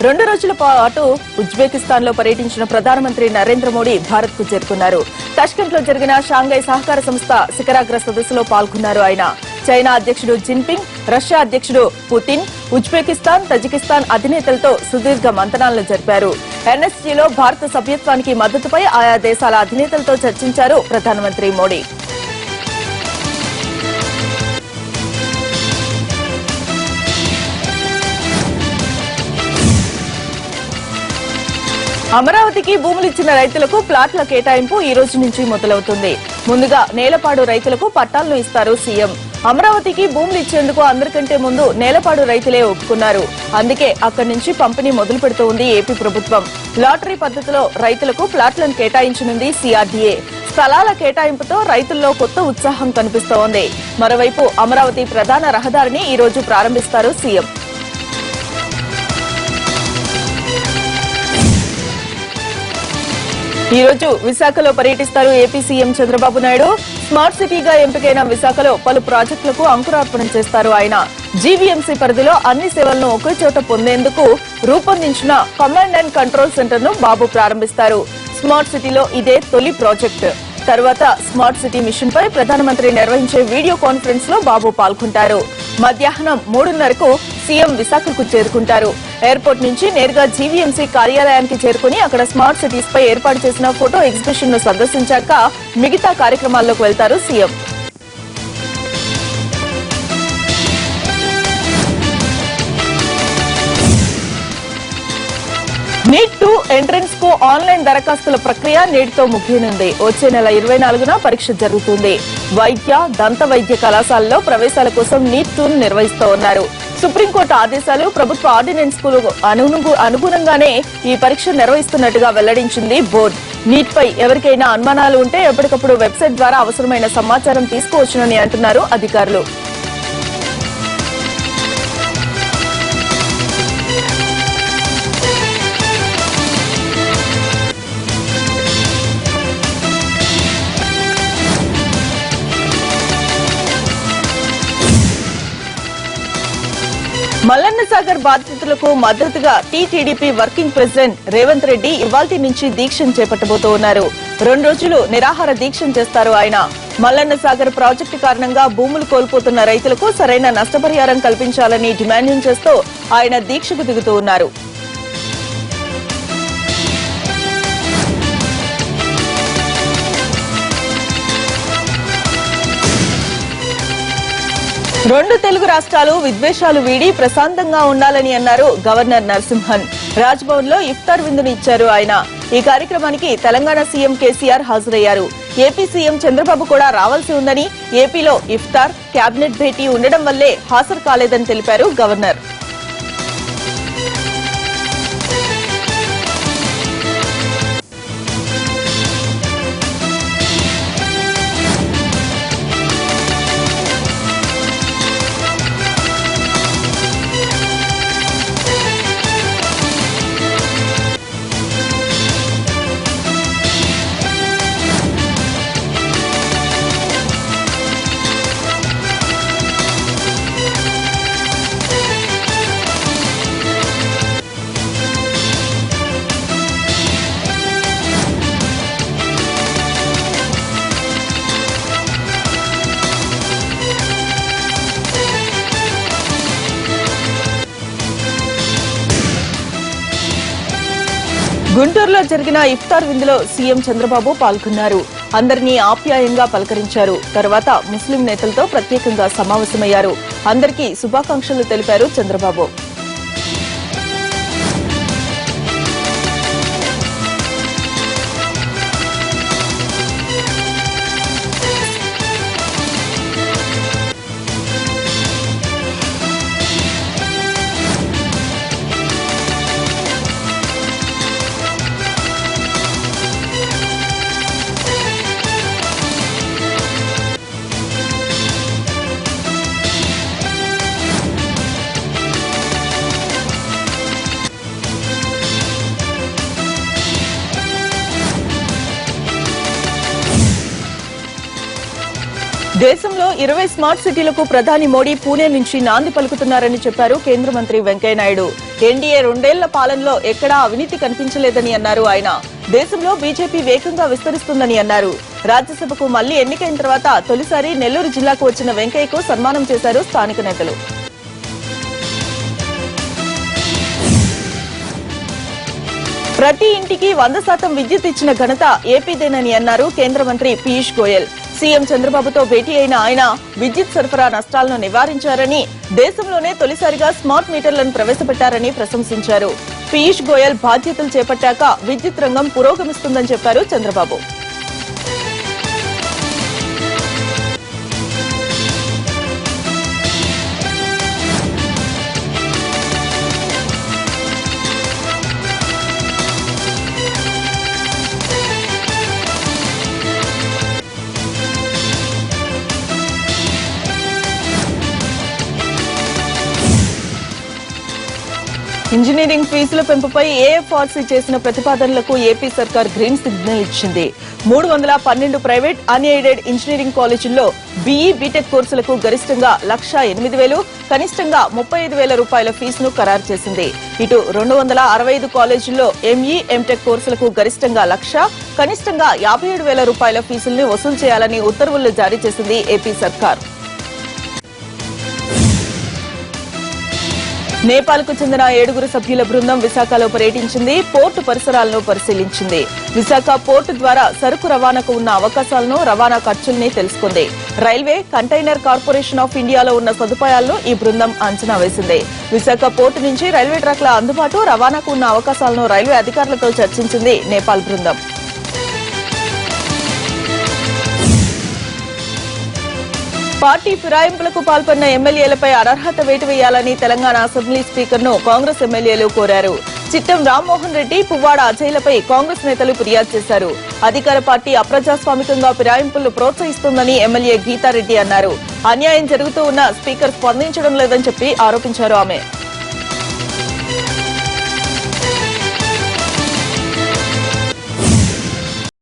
2 రోజుల పాటు ఉజ్బెకిస్తాన్ లో పర్యటించిన ప్రధానమంత్రి నరేంద్ర మోడీ భారత్ కు చేరుకున్నారు. తాష్కెంట్ లో జరిగిన షాంఘై సహకార సంస్థ శిఖరాగ్ర సదస్సులో పాల్గొన్నారు ఆయన. చైనా అధ్యక్షుడు జిన్పింగ్, రష్యా అధ్యక్షుడు పుతిన్, ఉజ్బెకిస్తాన్, తజికిస్తాన్ అధినేతలతో సుదీర్ఘ మంతనాలను జరిపారు. ఎన్ఎస్జీలో భారత సభ్యత్వానికి మద్దతుపై ఆయా దేశాల అధినేతలతో చర్చించారు ప్రధానమంత్రి మోడీ. అమరావతికి భూములిచ్చిన రైతులకు ప్లాట్ల కేటాయింపు ఈ రోజు నుంచి మొదలవుతుంది. ముందుగా నేలపాడు రైతులకు పట్టాలను ఇస్తారు సీఎం. అమరావతికి భూములు ఇచ్చేందుకు అందరికంటే ముందు నేలపాడు రైతులే ఒప్పుకున్నారు. అందుకే అక్కడి నుంచి పంపిణీ మొదలు పెడుతోంది ఏపీ ప్రభుత్వం. లాటరీ పద్ధతిలో రైతులకు ప్లాట్లను కేటాయించనుంది సీఆర్డీఏ. స్థలాల కేటాయింపుతో రైతుల్లో కొత్త ఉత్సాహం కనిపిస్తోంది. మరోవైపు అమరావతి ప్రధాన రహదారిని ఈ రోజు ప్రారంభిస్తారు సీఎం. ఈ రోజు విశాఖలో పర్యటిస్తారు AP CM Chandrababu Naidu. Smart సిటీగా ఎంపికైన విశాఖలో పలు ప్రాజెక్టులకు అంకురార్పణ చేస్తారు ఆయన. జీవీఎంసీ పరిధిలో అన్ని సేవలను ఒకే చోట పొందేందుకు రూపొందించిన కమాండ్ అండ్ కంట్రోల్ సెంటర్ ను బాబు ప్రారంభిస్తారు. స్మార్ట్ సిటీలో ఇదే తొలి ప్రాజెక్టు. తర్వాత స్మార్ట్ సిటీ మిషన్ పై ప్రధానమంత్రి నిర్వహించే వీడియో కాన్ఫరెన్స్ లో బాబు పాల్గొంటారు. మధ్యాహ్నం 3:30కు సీఎం విశాఖకు చేరుకుంటారు. ఎయిర్పోర్ట్ నుంచి నేరుగా జీవీఎంసీ కార్యాలయానికి చేరుకుని అక్కడ స్మార్ట్ సిటీస్ పై ఏర్పాటు చేసిన ఫోటో ఎగ్జిబిషన్ ను సందర్శించాక మిగతా కార్యక్రమాల్లోకి వెళ్తారు సీఎం. నీట్ 2 ఎంట్రన్స్ కు ఆన్లైన్ దరఖాస్తుల ప్రక్రియ నేటితో ముగియనుంది. వచ్చే నెల 24న పరీక్ష జరుగుతుంది. వైద్య, దంత వైద్య కళాశాలలో ప్రవేశాల కోసం నీట్ 2 నిర్వహిస్తోన్నారు. సుప్రీంకోర్టు ఆదేశాలు, ప్రభుత్వ ఆర్డినెన్స్ కు అనుగుణంగానే ఈ పరీక్ష నిర్వహిస్తున్నట్టుగా వెల్లడించింది బోర్డు. నీట్ పై ఎవరికైనా అనుమానాలు ఉంటే ఎప్పటికప్పుడు వెబ్సైట్ ద్వారా అవసరమైన సమాచారం తీసుకోవచ్చునని అంటున్నారు అధికారులు. మల్లన్న సాగర్ బాధితులకు మద్దతుగా TTDP working president Revanth Reddy ఇవాల్టి నుంచి దీక్షను చేపట్టబోతున్నారు. 2 రోజులు నిరాహార దీక్షను చేస్తారు ఆయన. మల్లన్న సాగర్ ప్రాజెక్టు కారణంగా భూములు కోల్పోతున్న రైతులకు సరైన నష్టపరిహారం కల్పించాలని డిమాండ్ చేస్తూ ఆయన దీక్షకు దిగుతూ ఉన్నారు. రెండు తెలుగు రాష్ట్రాలు విద్వేషాలు వీడి ప్రశాంతంగా ఉండాలని అన్నారు గవర్నర్ నరసింహన్. రాజ్భవన్ లో ఇఫ్తార్ విందును ఇచ్చారు ఆయన. ఈ కార్యక్రమానికి తెలంగాణ సీఎం కేసీఆర్ హాజరయ్యారు. ఏపీ సీఎం చంద్రబాబు కూడా రావాల్సి ఉందని, ఏపీలో ఇఫ్తార్, కేబినెట్ భేటీ ఉండడం వల్లే హాజరు కాలేదని తెలిపారు గవర్నర్. గుంటూరులో జరిగిన ఇఫ్తార్ విందులో సీఎం చంద్రబాబు పాల్గొన్నారు. అందరినీ ఆప్యాయంగా పలకరించారు. తర్వాత ముస్లిం నేతలతో ప్రత్యేకంగా సమావేశమయ్యారు. అందరికీ శుభాకాంక్షలు తెలిపారు చంద్రబాబు. దేశంలో 20 స్మార్ట్ సిటీలకు ప్రధాని మోడీ పూణే నుంచి నాంది పలుకుతున్నారని చెప్పారు కేంద్ర మంత్రి వెంకయ్యనాయుడు. ఎన్డీఏ 2 ఏళ్ల పాలనలో ఎక్కడా అవినీతి కనిపించలేదని అన్నారు ఆయన. దేశంలో బీజేపీ వేగంగా విస్తరిస్తుందని అన్నారు. రాజ్యసభకు మళ్లీ ఎన్నికైన తర్వాత తొలిసారి నెల్లూరు జిల్లాకు వచ్చిన వెంకయ్యకు సన్మానం చేశారు స్థానిక నేతలు. ప్రతి ఇంటికి 100% విద్యుత్ ఇచ్చిన ఘనత ఏపీదేనని అన్నారు కేంద్ర మంత్రి పీయూష్ గోయల్. సీఎం చంద్రబాబుతో భేటీ అయిన ఆయన విద్యుత్ సరఫరా నష్టాలను నివారించారని, దేశంలోనే తొలిసారిగా స్మార్ట్ మీటర్లను ప్రవేశపెట్టారని ప్రశంసించారు. పీయూష్ గోయల్ బాధ్యతలు చేపట్టాక విద్యుత్ రంగం పురోగమిస్తుందని చెప్పారు చంద్రబాబు. ఇంజనీరింగ్ ఫీజుల పెంపుపై ఏఎఫ్ఆర్సీ చేసిన ప్రతిపాదనలకు ఏపీ సర్కార్ గ్రీన్ సిగ్నల్ ఇచ్చింది. 312 ప్రైవేట్ అన్ఎయిడెడ్ ఇంజనీరింగ్ కాలేజీల్లో బీఈ బీటెక్ కోర్సులకు గరిష్టంగా 1,08,000, కనిష్టంగా 35,000 రూపాయల ఫీజును ఖరారు చేసింది. ఇటు 265 కాలేజీల్లో ఎంఈ ఎంటెక్ కోర్సులకు గరిష్టంగా 1,00,000, కనిష్టంగా 57,000 రూపాయల ఫీజుల్ని వసూలు చేయాలని ఉత్తర్వులు జారీ చేసింది ఏపీ సర్కార్. నేపాల్కు చెందిన 7 సభ్యుల బృందం విశాఖలో పర్యటించింది. పోర్టు పరిసరాలను పరిశీలించింది. విశాఖ పోర్టు ద్వారా సరుకు రవాణాకు ఉన్న అవకాశాలను, రవాణా ఖర్చుల్ని తెలుసుకుంది. రైల్వే, కంటైనర్ కార్పొరేషన్ ఆఫ్ ఇండియాలో ఉన్న సదుపాయాలను ఈ బృందం అంచనా వేసింది. విశాఖ పోర్టు నుంచి రైల్వే ట్రాక్ల అందుబాటు, రవాణాకు ఉన్న అవకాశాలను రైల్వే అధికారులతో చర్చించింది నేపాల్ బృందం. పార్టీ ఫిరాయింపులకు పాల్పడిన ఎమ్మెల్యేలపై అనర్హత వేటు వేయాలని తెలంగాణ అసెంబ్లీ స్పీకర్ను కాంగ్రెస్ ఎమ్మెల్యేలు కోరారు. చిట్టెం రామ్మోహన్ రెడ్డి, పువ్వాడ అజయ్లపై కాంగ్రెస్ నేతలు ఫిర్యాదు చేశారు. అధికార పార్టీ అప్రజాస్వామికంగా ఫిరాయింపులను ప్రోత్సహిస్తోందని ఎమ్మెల్యే గీతారెడ్డి అన్నారు. అన్యాయం జరుగుతూ ఉన్న స్పీకర్ స్పందించడం లేదని చెప్పి ఆరోపించారు ఆమె.